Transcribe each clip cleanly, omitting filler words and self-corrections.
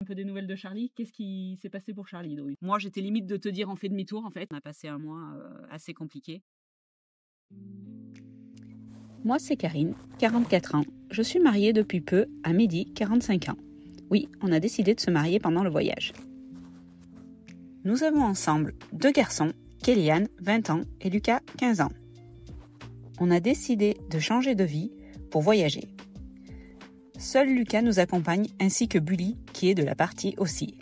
peu des nouvelles de Charlie. Qu'est-ce qui s'est passé pour Charlie? Donc, moi, j'étais limite de te dire on fait demi-tour en fait. On a passé un mois assez compliqué. Moi, c'est Karine, 44 ans. Je suis mariée depuis peu à Mehdi, 45 ans. Oui, on a décidé de se marier pendant le voyage. Nous avons ensemble 2 garçons, Kéliane, 20 ans, et Lucas, 15 ans. On a décidé de changer de vie pour voyager. Seul Lucas nous accompagne ainsi que Bully, qui est de la partie aussi.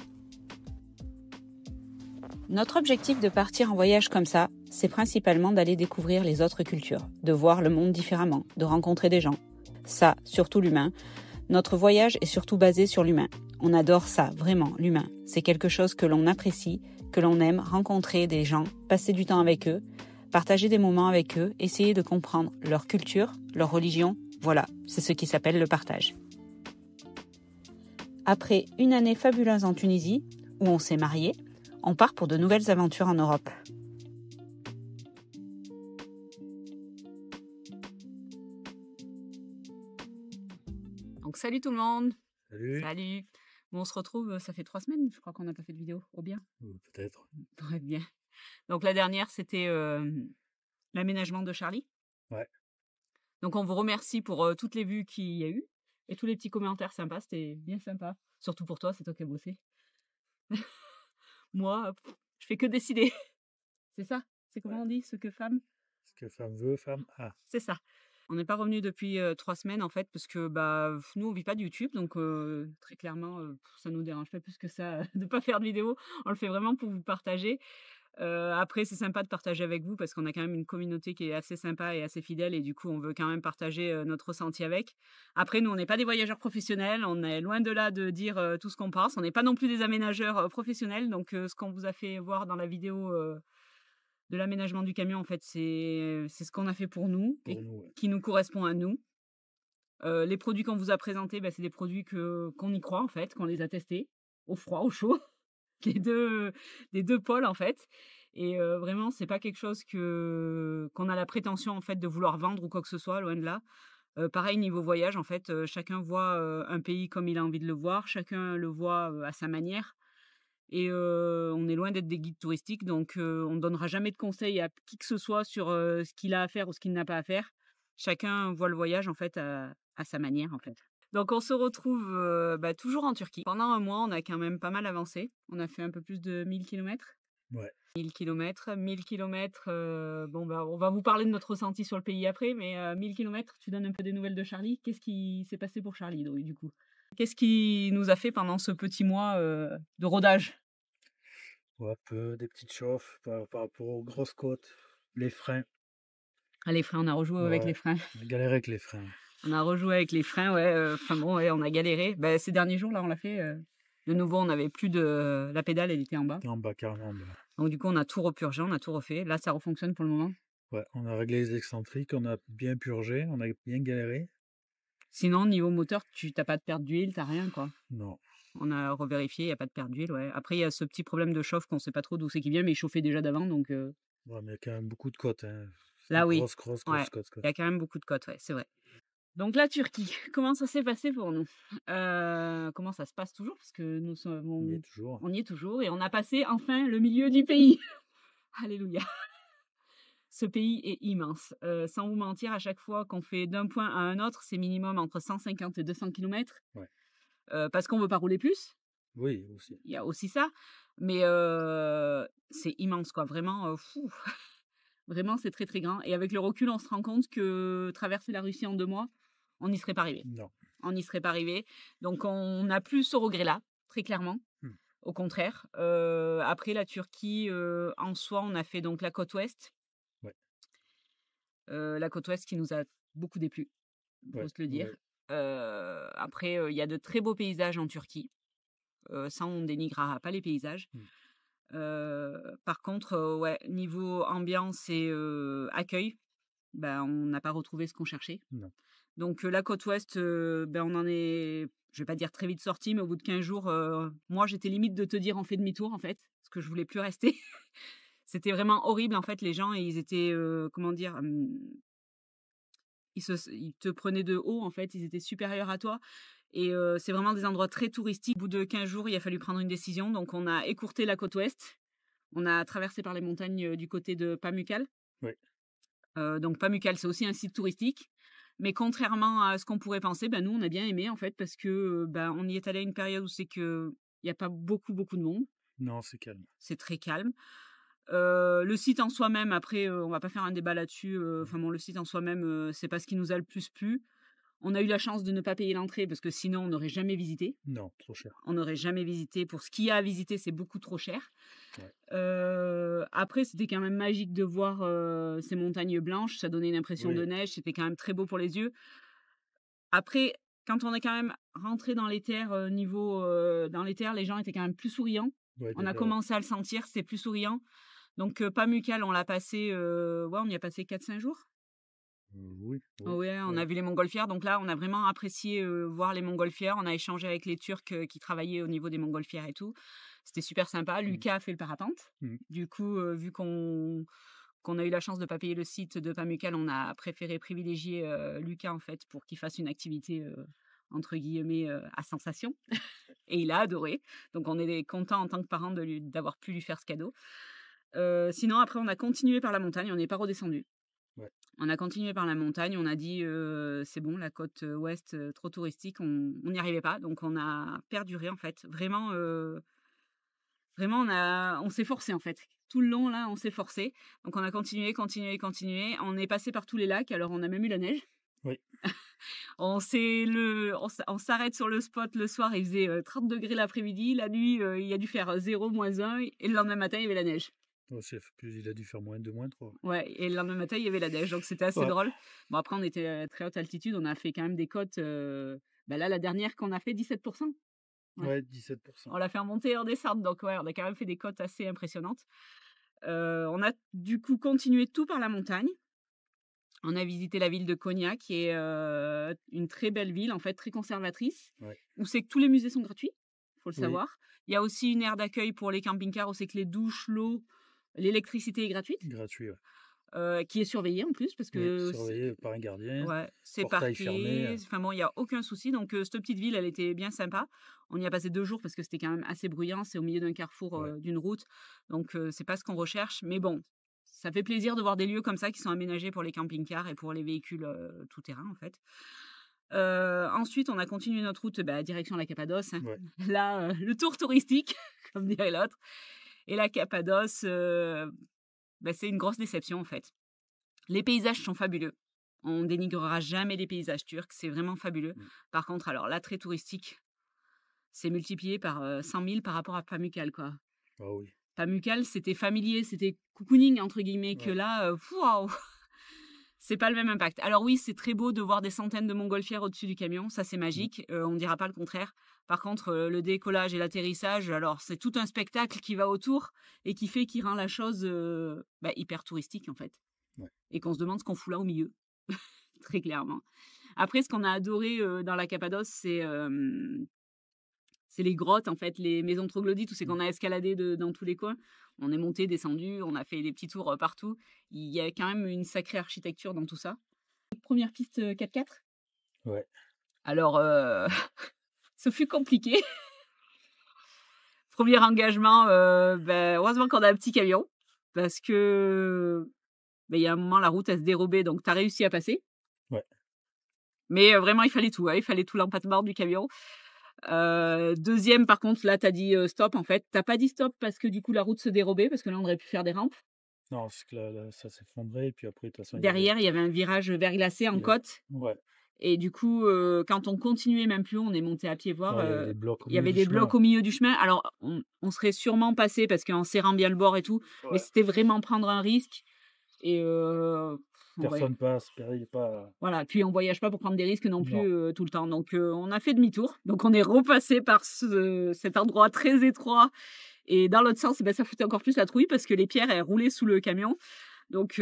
Notre objectif de partir en voyage comme ça, c'est principalement d'aller découvrir les autres cultures, de voir le monde différemment, de rencontrer des gens. Ça, surtout l'humain. Notre voyage est surtout basé sur l'humain. On adore ça, vraiment, l'humain. C'est quelque chose que l'on apprécie, que l'on aime, rencontrer des gens, passer du temps avec eux, partager des moments avec eux, essayer de comprendre leur culture, leur religion. Voilà, c'est ce qui s'appelle le partage. Après une année fabuleuse en Tunisie, où on s'est mariés, on part pour de nouvelles aventures en Europe. Donc salut tout le monde. Salut. Salut. Bon, on se retrouve, ça fait 3 semaines, je crois qu'on n'a pas fait de vidéo. Oh bien. Peut-être. Très bien. Donc la dernière, c'était l'aménagement de Charlie. Ouais. Donc on vous remercie pour toutes les vues qu'il y a eu et tous les petits commentaires sympas, c'était bien sympa. Surtout pour toi, c'est toi qui as bossé. Moi, je fais que décider. C'est ça? C'est comment on dit? Ce que femme? Ce que femme veut, femme a. C'est ça. On n'est pas revenu depuis 3 semaines en fait parce que nous on vit pas de YouTube donc très clairement ça nous dérange pas plus que ça de pas faire de vidéo. On le fait vraiment pour vous partager. Après c'est sympa de partager avec vous parce qu'on a quand même une communauté qui est assez sympa et assez fidèle et du coup on veut quand même partager notre ressenti avec. Après nous on n'est pas des voyageurs professionnels, on est loin de là de dire tout ce qu'on pense. On n'est pas non plus des aménageurs professionnels donc ce qu'on vous a fait voir dans la vidéo de l'aménagement du camion, en fait, c'est ce qu'on a fait pour nous et Ouais. qui nous correspond à nous. Les produits qu'on vous a présentés, c'est des produits qu'on y croit, en fait, qu'on les a testés, au froid, au chaud, les deux pôles, en fait. Et vraiment, c'est pas quelque chose qu'on a la prétention, en fait, de vouloir vendre ou quoi que ce soit, loin de là. Pareil, niveau voyage, en fait, chacun voit un pays comme il a envie de le voir, chacun le voit à sa manière. Et on est loin d'être des guides touristiques, donc on ne donnera jamais de conseils à qui que ce soit sur ce qu'il a à faire ou ce qu'il n'a pas à faire. Chacun voit le voyage en fait à sa manière en fait. Donc on se retrouve toujours en Turquie. Pendant un mois, on a quand même pas mal avancé. On a fait un peu plus de 1000 kilomètres. Ouais. 1000 kilomètres. On va vous parler de notre ressenti sur le pays après, mais 1000 kilomètres, tu donnes un peu des nouvelles de Charlie. Qu'est-ce qui s'est passé pour Charlie du coup? Qu'est-ce qui nous a fait pendant ce petit mois de rodage? Ouais, des petites chauffes par rapport aux grosses côtes. Les freins. Ah, les freins, on a rejoué avec les freins. On a galéré avec les freins. On a rejoué avec les freins, ouais. On a galéré. Ces derniers jours, là, on l'a fait. De nouveau, on n'avait plus de... La pédale, elle était en bas. En bas, carrément en bas. Donc du coup, on a tout repurgé, on a tout refait. Là, ça refonctionne pour le moment. Ouais, on a réglé les excentriques, on a bien purgé, on a bien galéré. Sinon, niveau moteur, tu n'as pas de perte d'huile, t'as rien, quoi. Non. On a revérifié, il n'y a pas de perte d'huile, ouais. Après, il y a ce petit problème de chauffe qu'on ne sait pas trop d'où c'est qui vient, mais il chauffait déjà d'avant, donc... Ouais, mais il y a quand même beaucoup de côtes. Hein. Là, oui. Grosse côte. Il y a quand même beaucoup de côtes, ouais, c'est vrai. Donc la Turquie, comment ça s'est passé pour nous? Comment ça se passe toujours? Parce que On y est toujours. On y est toujours et on a passé enfin le milieu du pays. Alléluia. Ce pays est immense. Sans vous mentir, à chaque fois qu'on fait d'un point à un autre, c'est minimum entre 150 et 200 km. Ouais. Parce qu'on ne veut pas rouler plus. Oui, aussi. Il y a aussi ça. Mais c'est immense, quoi. Vraiment, fou. Vraiment, c'est très, très grand. Et avec le recul, on se rend compte que traverser la Russie en 2 mois, on n'y serait pas arrivé. Non. On n'y serait pas arrivé. Donc, on n'a plus ce regret-là, très clairement. Au contraire. Après, la Turquie, en soi, on a fait donc la côte ouest. Ouais. La côte ouest qui nous a beaucoup déplu, faut se le dire. Ouais. Après, il y a de très beaux paysages en Turquie. Ça, on dénigrera pas les paysages. Par contre, niveau ambiance et accueil, on n'a pas retrouvé ce qu'on cherchait. Non. Donc la côte ouest, on en est, je vais pas dire très vite sorti, mais au bout de 15 jours, moi j'étais limite de te dire on fait demi-tour en fait, parce que je voulais plus rester. C'était vraiment horrible en fait, les gens, ils étaient, ils te prenaient de haut en fait, ils étaient supérieurs à toi. Et c'est vraiment des endroits très touristiques. Au bout de 15 jours, il a fallu prendre une décision. Donc, on a écourté la côte ouest. On a traversé par les montagnes du côté de Pamukkale. Oui. Donc, Pamukkale, c'est aussi un site touristique. Mais contrairement à ce qu'on pourrait penser, nous, on a bien aimé, en fait, parce que on y est allé à une période où c'est que il n'y a pas beaucoup de monde. Non, c'est calme. C'est très calme. Le site en soi-même, après, on va pas faire un débat là-dessus. Le site en soi-même, c'est pas ce qui nous a le plus plu. On a eu la chance de ne pas payer l'entrée parce que sinon, on n'aurait jamais visité. Non, trop cher. On n'aurait jamais visité. Pour ce qu'il y a à visiter, c'est beaucoup trop cher. Ouais. Après, c'était quand même magique de voir ces montagnes blanches. Ça donnait une impression de neige. C'était quand même très beau pour les yeux. Après, quand on est quand même rentré dans les terres, dans les terres, les gens étaient quand même plus souriants. Ouais, On a commencé à le sentir, c'était plus souriant. Donc, Pamukkale, on l'a passé, on y a passé 4-5 jours. Oui. Ouais, on a vu les montgolfières. Donc là, on a vraiment apprécié voir les montgolfières. On a échangé avec les Turcs qui travaillaient au niveau des montgolfières et tout. C'était super sympa. Lucas a fait le parapente. Du coup, vu qu'on a eu la chance de ne pas payer le site de Pamukkale, on a préféré privilégier Lucas, en fait, pour qu'il fasse une activité, entre guillemets, à sensation. Et il a adoré. Donc, on est content en tant que parents d'avoir pu lui faire ce cadeau. Sinon, après, on a continué par la montagne. On n'est pas redescendu. Ouais. On a continué par la montagne, on a dit c'est bon, la côte ouest trop touristique, on n'y arrivait pas, donc on a perduré en fait. Vraiment, on s'est forcé en fait. Tout le long là, on s'est forcé. Donc on a continué. On est passé par tous les lacs, alors on a même eu la neige. Oui. On s'arrête sur le spot le soir, il faisait 30 degrés l'après-midi. La nuit, il a dû faire 0, -1, et le lendemain matin, il y avait la neige. Il a dû faire -2, -3. Ouais, et le lendemain matin, il y avait la neige, donc c'était assez drôle. Bon, après, on était à très haute altitude, on a fait quand même des côtes. Là, la dernière qu'on a fait, 17%. Ouais, 17%. On l'a fait en montée et en descente, donc ouais, on a quand même fait des côtes assez impressionnantes. On a du coup continué tout par la montagne. On a visité la ville de Konya, qui est une très belle ville, en fait, très conservatrice, où c'est que tous les musées sont gratuits, faut le savoir. Il y a aussi une aire d'accueil pour les camping-cars, où c'est que les douches, l'eau, l'électricité est gratuite. Gratuit, ouais. Qui est surveillée en plus, parce que surveillé par un gardien. Ouais, c'est portail parqué. fermé. Enfin bon, il n'y a aucun souci. Donc, cette petite ville, elle était bien sympa. On y a passé 2 jours parce que c'était quand même assez bruyant. C'est au milieu d'un carrefour, d'une route. Donc, c'est pas ce qu'on recherche. Mais bon, ça fait plaisir de voir des lieux comme ça qui sont aménagés pour les camping-cars et pour les véhicules tout-terrain, en fait. Ensuite, on a continué notre route direction la Cappadoce. Hein. Ouais. Là, le tour touristique, comme dirait l'autre. Et la Cappadoce, c'est une grosse déception, en fait. Les paysages sont fabuleux. On dénigrera jamais les paysages turcs, c'est vraiment fabuleux. Par contre, alors l'attrait touristique, c'est multiplié par 100 000 par rapport à Pamukkale, quoi. Ah oui. Pamukkale, c'était familier, c'était cocooning, entre guillemets, que là, waouh, c'est pas le même impact. Alors oui, c'est très beau de voir des centaines de montgolfières au-dessus du camion, ça c'est magique, on ne dira pas le contraire. Par contre, le décollage et l'atterrissage, alors c'est tout un spectacle qui va autour et qui rend la chose hyper touristique, en fait. Ouais. Et qu'on se demande ce qu'on fout là au milieu, très clairement. Après, ce qu'on a adoré dans la Cappadoce, c'est les grottes, en fait, les maisons troglodytes, où c'est qu'on a escaladé dans tous les coins. On est monté, descendu, on a fait des petits tours partout. Il y a quand même une sacrée architecture dans tout ça. Première piste 4x4. Ouais. Alors, ce fut compliqué. Premier engagement, heureusement qu'on a un petit camion, parce que il y a un moment, la route, elle se dérobait, donc tu as réussi à passer. Ouais. Mais vraiment, il fallait tout. Hein, il fallait tout l'empattement du camion. Deuxième, par contre, là, tu as dit stop, en fait. Tu n'as pas dit stop parce que du coup, la route se dérobait, parce que là, on aurait pu faire des rampes. Non, c'est que là, ça s'effondrait, et puis après, de toute façon... Derrière, il y avait un virage verglacé en côte. Ouais. Et du coup, quand on continuait même plus, on est monté à pied voir. Il y avait des blocs au milieu du chemin. Alors, on serait sûrement passé parce qu'en serrant bien le bord et tout, mais c'était vraiment prendre un risque. Et personne passe, pas. Voilà, puis on voyage pas pour prendre des risques non plus tout le temps. Donc, on a fait demi-tour. Donc, on est repassé par cet endroit très étroit. Et dans l'autre sens, ça foutait encore plus la trouille parce que les pierres, elles roulaient sous le camion. Donc,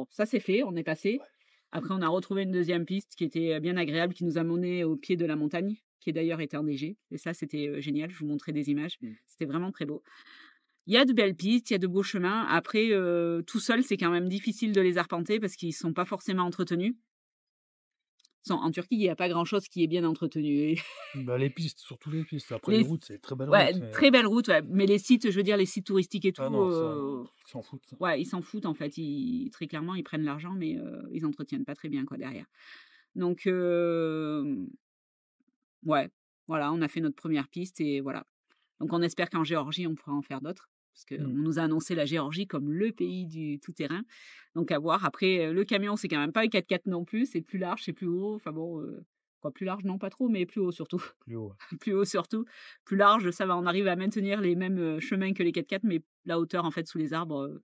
ça c'est fait, on est passé. Ouais. Après, on a retrouvé une deuxième piste qui était bien agréable, qui nous a mené au pied de la montagne, qui d'ailleurs était enneigée. Et ça, c'était génial. Je vous montrais des images. C'était vraiment très beau. Il y a de belles pistes, il y a de beaux chemins. Après, tout seul, c'est quand même difficile de les arpenter parce qu'ils ne sont pas forcément entretenus. En Turquie, il n'y a pas grand-chose qui est bien entretenu. Bah, les pistes, surtout les pistes. Après, Les les routes, c'est des très belles Ouais, routes. Mais... très belle route, ouais. Mais les sites, je veux dire, les sites touristiques et tout, Ah non, ça, ils s'en foutent. ouais, ils s'en foutent en fait. Très clairement, ils prennent l'argent, mais ils entretiennent pas très bien quoi derrière. Donc, ouais, voilà, on a fait notre première piste et voilà. Donc, on espère qu'en Géorgie, on pourra en faire d'autres. Parce qu'on nous a annoncé la Géorgie comme le pays du tout-terrain. Donc, à voir. Après, le camion, c'est quand même pas un 4x4 non plus. C'est plus large, c'est plus haut. Enfin bon, quoi, plus large, non, pas trop, mais plus haut surtout. Plus haut. Plus haut surtout. Plus large, ça va, on arrive à maintenir les mêmes chemins que les 4x4, mais la hauteur, en fait, sous les arbres,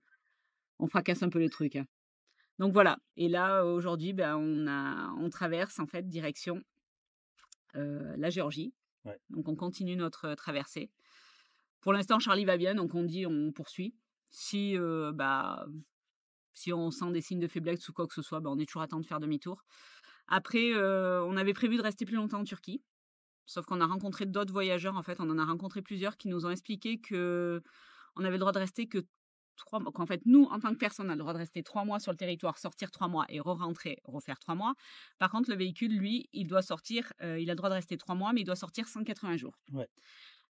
on fracasse un peu les trucs, hein. Donc voilà. Et là, aujourd'hui, ben, on traverse, en fait, direction la Géorgie. Ouais. Donc, on continue notre traversée. Pour l'instant, Charlie va bien, donc on dit on poursuit. Si on sent des signes de faiblesse ou quoi que ce soit, on est toujours à temps de faire demi-tour. Après, on avait prévu de rester plus longtemps en Turquie. Sauf qu'on a rencontré d'autres voyageurs, en fait. On en a rencontré plusieurs qui nous ont expliqué qu'on avait le droit de rester que 3 mois. Qu'en fait, nous, en tant que personne, on a le droit de rester 3 mois sur le territoire, sortir 3 mois et re-rentrer, refaire 3 mois. Par contre, le véhicule, lui, il doit sortir, il a le droit de rester 3 mois, mais il doit sortir 180 jours. Ouais.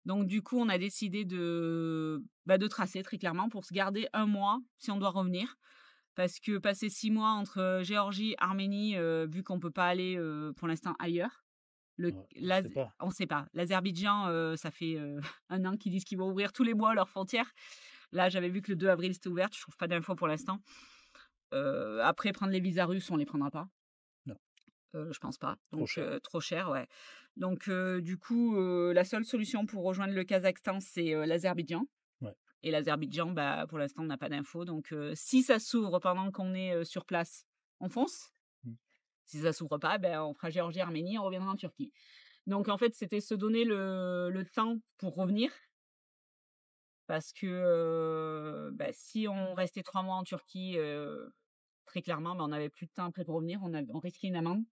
Donc, du coup, on a décidé de tracer très clairement pour se garder 1 mois si on doit revenir. Parce que passer 6 mois entre Géorgie, Arménie, vu qu'on ne peut pas aller pour l'instant ailleurs, on ne sait pas. L'Azerbaïdjan, ça fait 1 an qu'ils disent qu'ils vont ouvrir tous les mois leurs frontières. Là, j'avais vu que le 2 avril, c'était ouvert. Je ne trouve pas d'infos pour l'instant. Après, prendre les visas russes, on ne les prendra pas. Non. Je pense pas. Trop Donc, cher. trop cher, ouais. Donc, du coup, la seule solution pour rejoindre le Kazakhstan, c'est l'Azerbaïdjan. Ouais. Et l'Azerbaïdjan, pour l'instant, on n'a pas d'infos. Donc, si ça s'ouvre pendant qu'on est sur place, on fonce. Si ça s'ouvre pas, on fera Géorgie, Arménie, on reviendra en Turquie. Donc, en fait, c'était se donner le temps pour revenir. Parce que si on restait 3 mois en Turquie, très clairement, on n'avait plus de temps après pour revenir. On risquait une amende.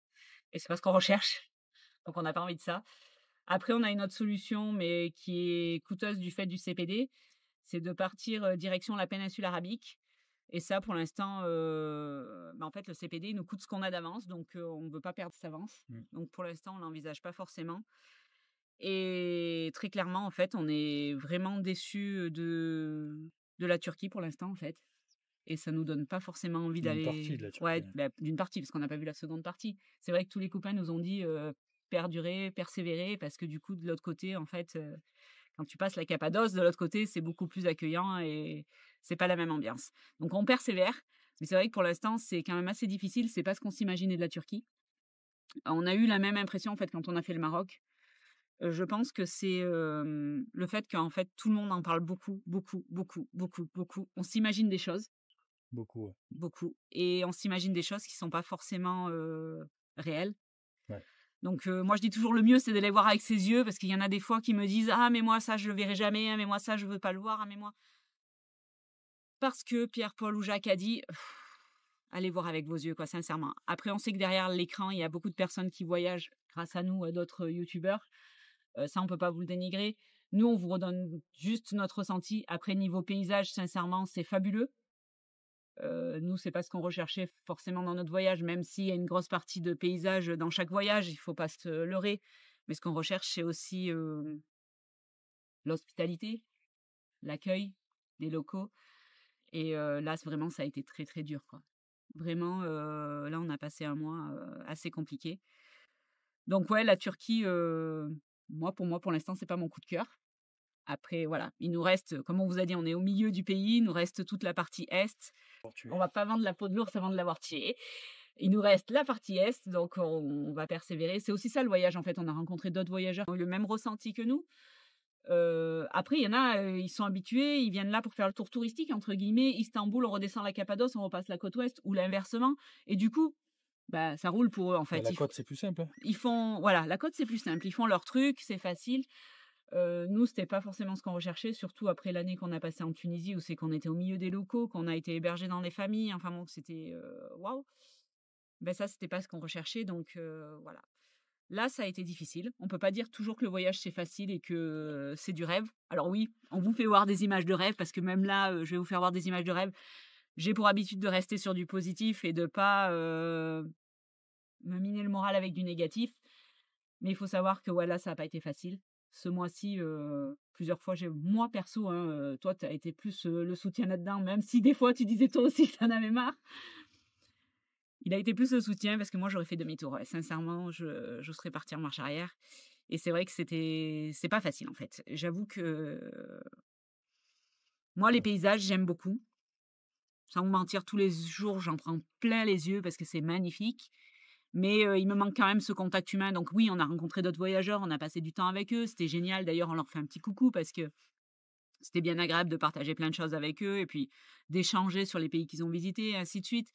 Et c'est pas ce qu'on recherche. Donc, on n'a pas envie de ça. Après, on a une autre solution, mais qui est coûteuse du fait du CPD. C'est de partir direction la péninsule arabique. Et ça, pour l'instant, en fait, le CPD il nous coûte ce qu'on a d'avance. Donc, on ne veut pas perdre cette avance. Donc, pour l'instant, on ne l'envisage pas forcément. Et très clairement, en fait, on est vraiment déçus de la Turquie pour l'instant, en fait. Et ça nous donne pas forcément envie D'une d'aller. partie de la Turquie. Ouais, d'une partie, parce qu'on n'a pas vu la seconde partie. C'est vrai que tous les copains nous ont dit perdurer, persévérer, parce que du coup, de l'autre côté, en fait, quand tu passes la Cappadoce, de l'autre côté, c'est beaucoup plus accueillant et c'est pas la même ambiance. Donc on persévère, mais c'est vrai que pour l'instant, c'est quand même assez difficile. C'est pas ce qu'on s'imaginait de la Turquie. On a eu la même impression, en fait, quand on a fait le Maroc. Je pense que c'est le fait qu'en fait tout le monde en parle beaucoup, beaucoup, beaucoup, beaucoup, beaucoup. On s'imagine des choses. Beaucoup, ouais. Beaucoup. Et on s'imagine des choses qui sont pas forcément réelles. Ouais. Donc moi je dis toujours le mieux c'est d'aller voir avec ses yeux parce qu'il y en a des fois qui me disent ah mais moi ça je le verrai jamais, ah mais moi ça je veux pas le voir, ah mais moi parce que Pierre, Paul ou Jacques a dit allez voir avec vos yeux quoi sincèrement. Après on sait que derrière l'écran il y a beaucoup de personnes qui voyagent grâce à nous, à d'autres youtubeurs. Ça, on peut pas vous le dénigrer. Nous, on vous redonne juste notre ressenti. Après, niveau paysage, sincèrement, c'est fabuleux. Nous, c'est pas ce qu'on recherchait forcément dans notre voyage, même s'il y a une grosse partie de paysage dans chaque voyage, il faut pas se leurrer. Mais ce qu'on recherche, c'est aussi l'hospitalité, l'accueil des locaux. Et là, vraiment, ça a été très, très dur, quoi. Vraiment, là, on a passé un mois assez compliqué. Donc, ouais, la Turquie, pour moi, pour l'instant, c'est pas mon coup de cœur. Après, voilà, il nous reste, comme on vous a dit, on est au milieu du pays, il nous reste toute la partie est. On va pas vendre la peau de l'ours avant de l'avoir tué. Il nous reste la partie est, donc on va persévérer. C'est aussi ça le voyage, en fait. On a rencontré d'autres voyageurs qui ont eu le même ressenti que nous. Après, il y en a, ils sont habitués, ils viennent là pour faire le tour touristique, entre guillemets. Istanbul, on redescend la Cappadoce, on repasse la côte ouest, ou l'inversement. Et du coup, ça roule pour eux, en fait. La côte, c'est plus simple. Voilà, la côte, c'est plus simple. Ils font leur truc, c'est facile. Nous, c'était pas forcément ce qu'on recherchait, surtout après l'année qu'on a passée en Tunisie, où c'est qu'on était au milieu des locaux, qu'on a été hébergés dans des familles. Enfin bon, c'était waouh. Ça, c'était pas ce qu'on recherchait, donc voilà. Là, ça a été difficile. On peut pas dire toujours que le voyage c'est facile et que c'est du rêve. Alors oui, on vous fait voir des images de rêve parce que même là, je vais vous faire voir des images de rêve. J'ai pour habitude de rester sur du positif et de pas me miner le moral avec du négatif. Mais il faut savoir que là, ça n'a pas été facile. Ce mois-ci, plusieurs fois, moi perso, hein, toi, tu as été plus le soutien là-dedans, même si des fois, tu disais toi aussi que tu en avais marre. Il a été plus le soutien parce que moi, j'aurais fait demi-tour. Ouais. Sincèrement, je serais partie en marche arrière. Et c'est vrai que c'est pas facile, en fait. J'avoue que moi, les paysages, j'aime beaucoup. Sans vous mentir, tous les jours, j'en prends plein les yeux parce que c'est magnifique. Mais il me manque quand même ce contact humain. Donc oui, on a rencontré d'autres voyageurs, on a passé du temps avec eux. C'était génial. D'ailleurs, on leur fait un petit coucou parce que c'était bien agréable de partager plein de choses avec eux et puis d'échanger sur les pays qu'ils ont visités et ainsi de suite.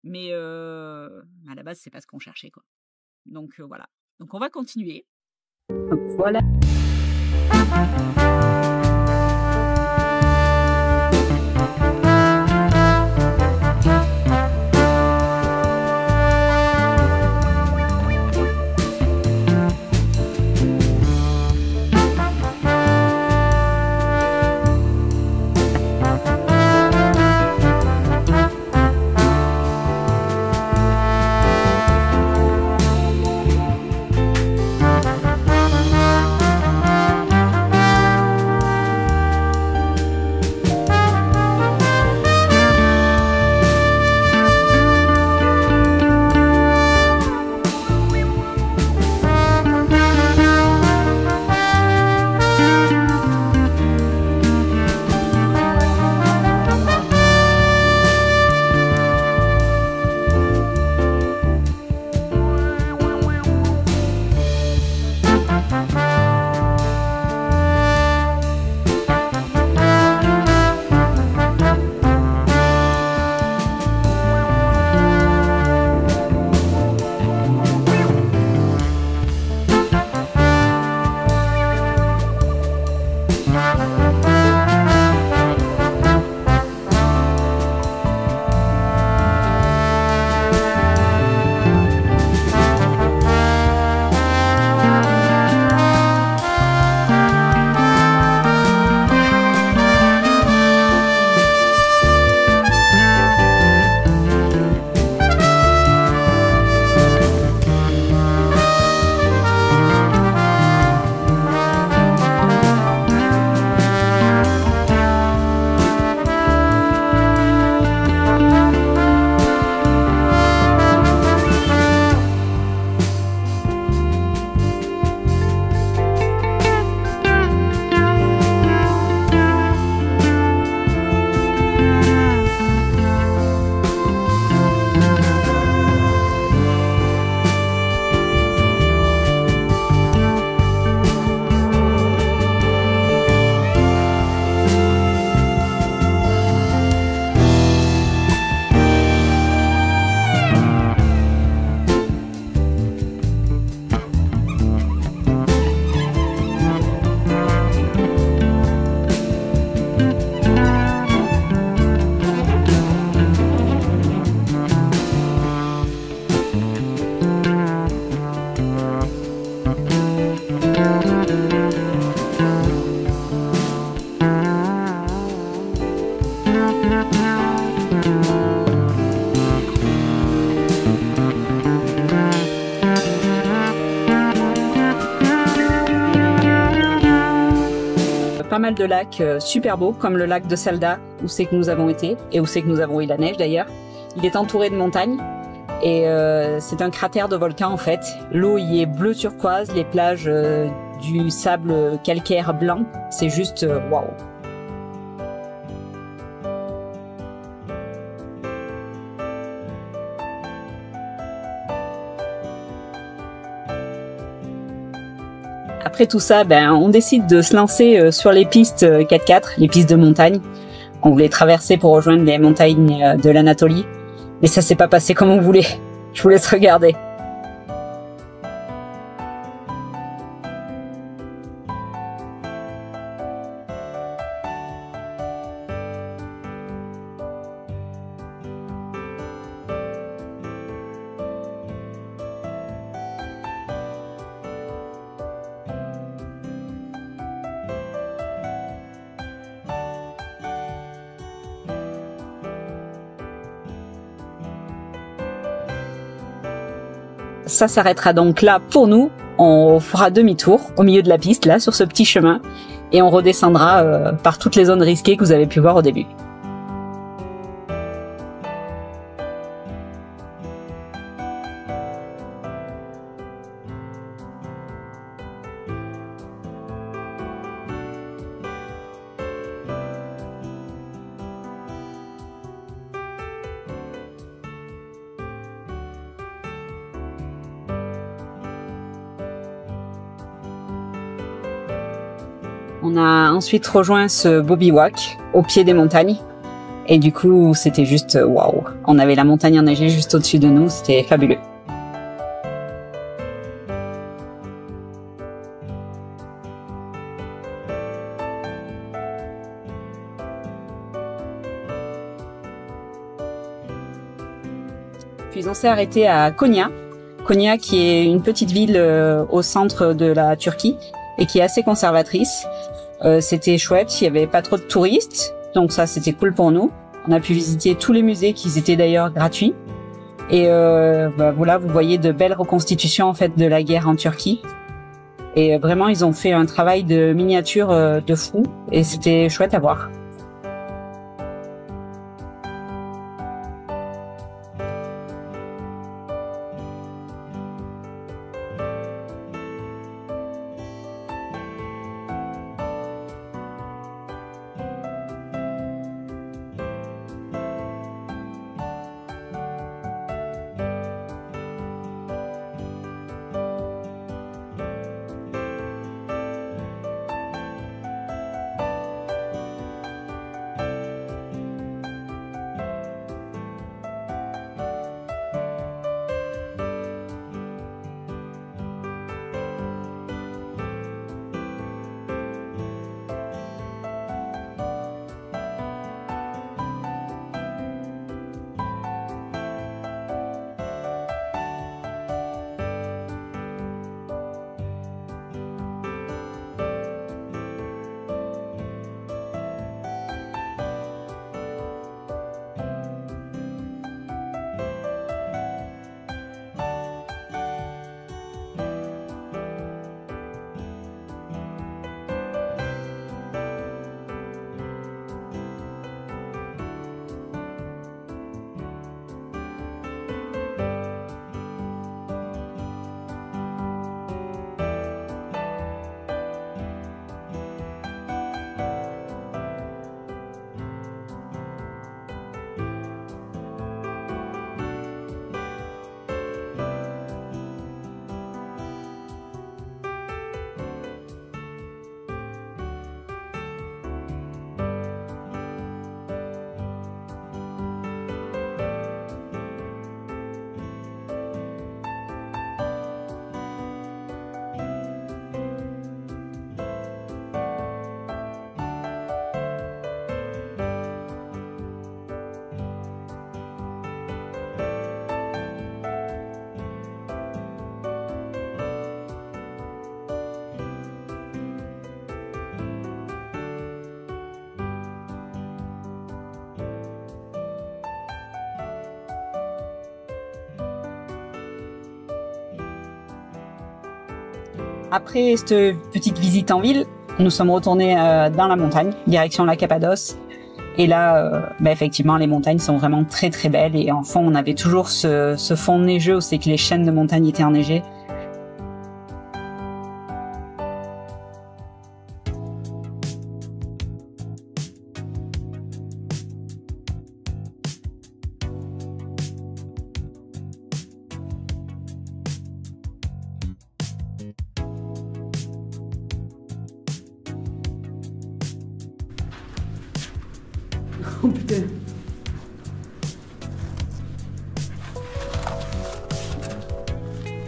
Mais à la base, c'est pas ce qu'on cherchait, quoi. Donc voilà. Donc on va continuer. Donc, voilà. Pas mal de lacs super beaux, comme le lac de Salda, où c'est que nous avons été, et où c'est que nous avons eu la neige d'ailleurs. Il est entouré de montagnes, et c'est un cratère de volcan en fait. L'eau y est bleu turquoise, les plages du sable calcaire blanc, c'est juste waouh. Après tout ça, on décide de se lancer sur les pistes 4x4, les pistes de montagne. On voulait traverser pour rejoindre les montagnes de l'Anatolie, mais ça s'est pas passé comme on voulait. Je vous laisse regarder. ça s'arrêtera donc là pour nous. On fera demi-tour au milieu de la piste, là, sur ce petit chemin, et on redescendra par toutes les zones risquées que vous avez pu voir au début. On a ensuite rejoint ce beau bivouac au pied des montagnes. Et du coup, c'était juste waouh. On avait la montagne enneigée juste au-dessus de nous, c'était fabuleux. Puis on s'est arrêté à Konya. Konya qui est une petite ville au centre de la Turquie et qui est assez conservatrice. C'était chouette, il n'y avait pas trop de touristes, donc ça c'était cool pour nous. On a pu visiter tous les musées qui étaient d'ailleurs gratuits. Et voilà, vous voyez de belles reconstitutions en fait de la guerre en Turquie. Et vraiment, ils ont fait un travail de miniature de fou et c'était chouette à voir. Après cette petite visite en ville, nous sommes retournés dans la montagne, direction la Cappadoce. Et là, effectivement, les montagnes sont vraiment très très belles. Et en fond, on avait toujours ce fond neigeux où c'est que les chaînes de montagnes étaient enneigées. Oh putain.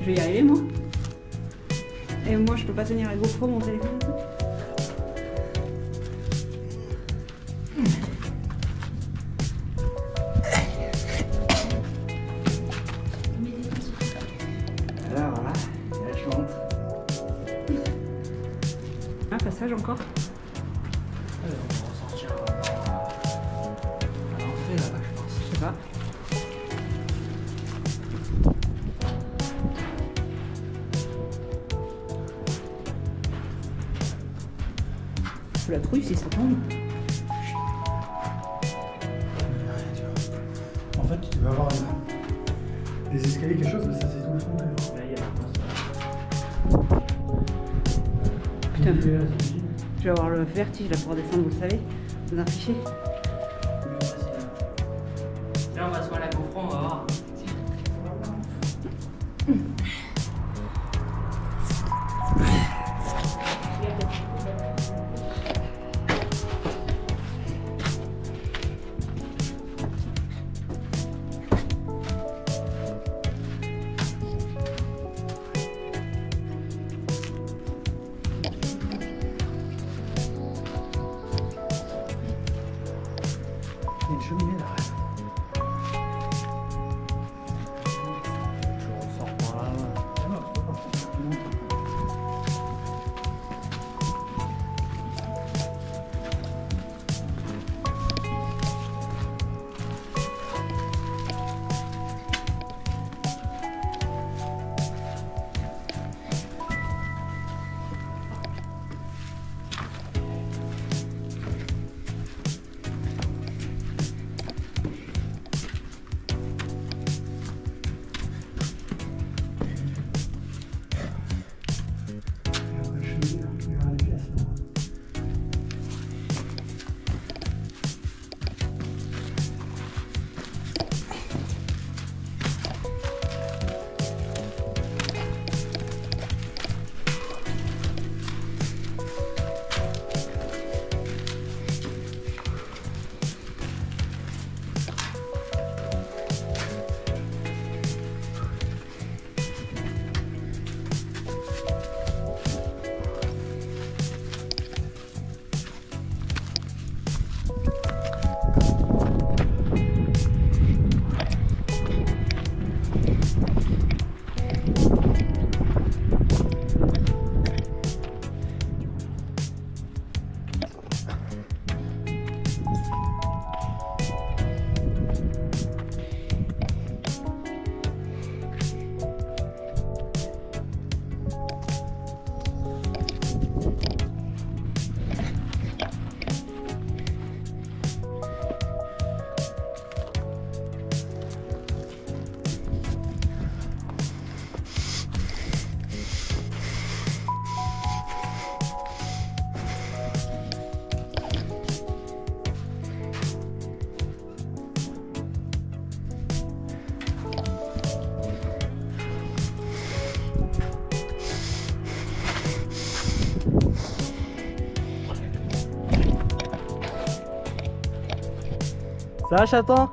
Je vais y arriver moi. Et moi je peux pas tenir la GoPro, mon téléphone. Alors voilà, là je monte. Un passage encore. On va ressortir à l'entrée là-bas, je pense. Je sais pas. peu la trouille si ça tombe. En fait, tu vas avoir des escaliers, quelque chose, mais ça c'est tout le fond. Là, il y a Putain, je vais avoir le vertige là pour descendre, vous le savez. Vous en fichez. Là, on va se voir la GoPro, on va voir. Il y a une cheminée là. Je ressors par là. Non, tu peux pas. Tu montes. Ça va, chaton?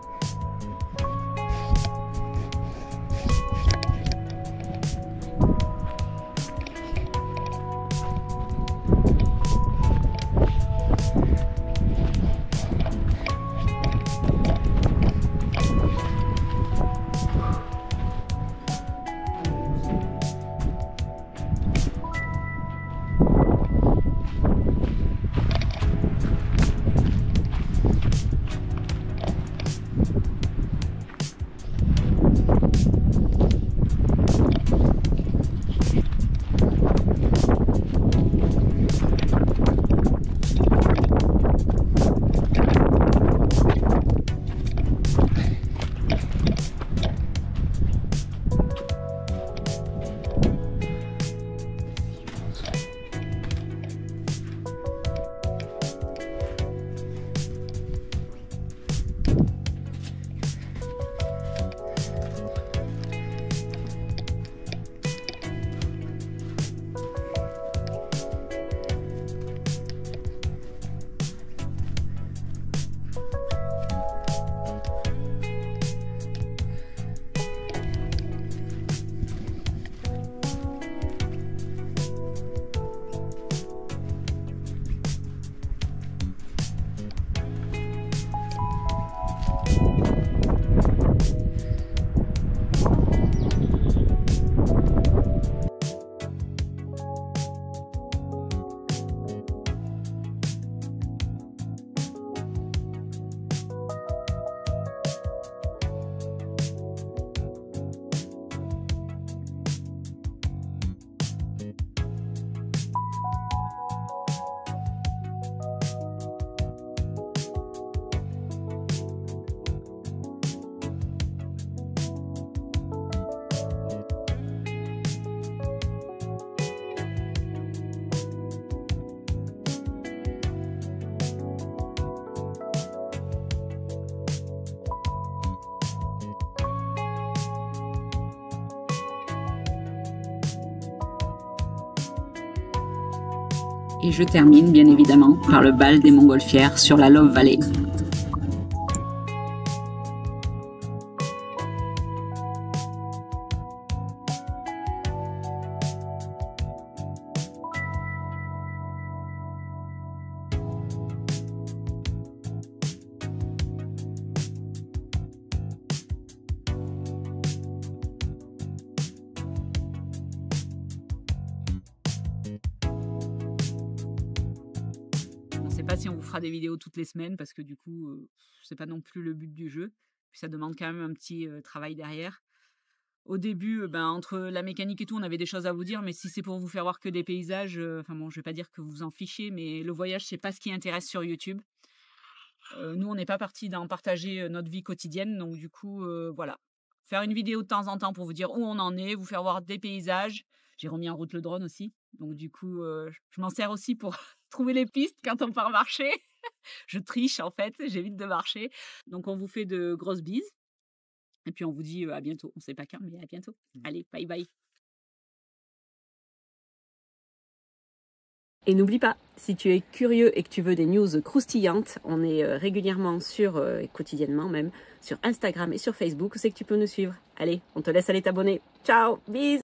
Et je termine bien évidemment par le bal des montgolfières sur la Love Valley. On ne sait pas si on vous fera des vidéos toutes les semaines parce que du coup, c'est pas non plus le but du jeu. Puis ça demande quand même un petit travail derrière. Au début, entre la mécanique et tout, on avait des choses à vous dire, mais si c'est pour vous faire voir que des paysages, enfin bon, je vais pas dire que vous en fichez, mais le voyage, c'est pas ce qui intéresse sur YouTube. Nous, on n'est pas parti d'en partager notre vie quotidienne, donc du coup, voilà. Faire une vidéo de temps en temps pour vous dire où on en est, vous faire voir des paysages. J'ai remis en route le drone aussi, donc du coup, je m'en sers aussi pour trouver les pistes quand on part marcher. Je triche en fait, j'évite de marcher. Donc on vous fait de grosses bises. Et puis on vous dit à bientôt. On ne sait pas quand, mais à bientôt. Allez, bye bye. Et n'oublie pas, si tu es curieux et que tu veux des news croustillantes, on est régulièrement quotidiennement même, sur Instagram et sur Facebook, c'est que tu peux nous suivre. Allez, on te laisse aller t'abonner. Ciao, bisous.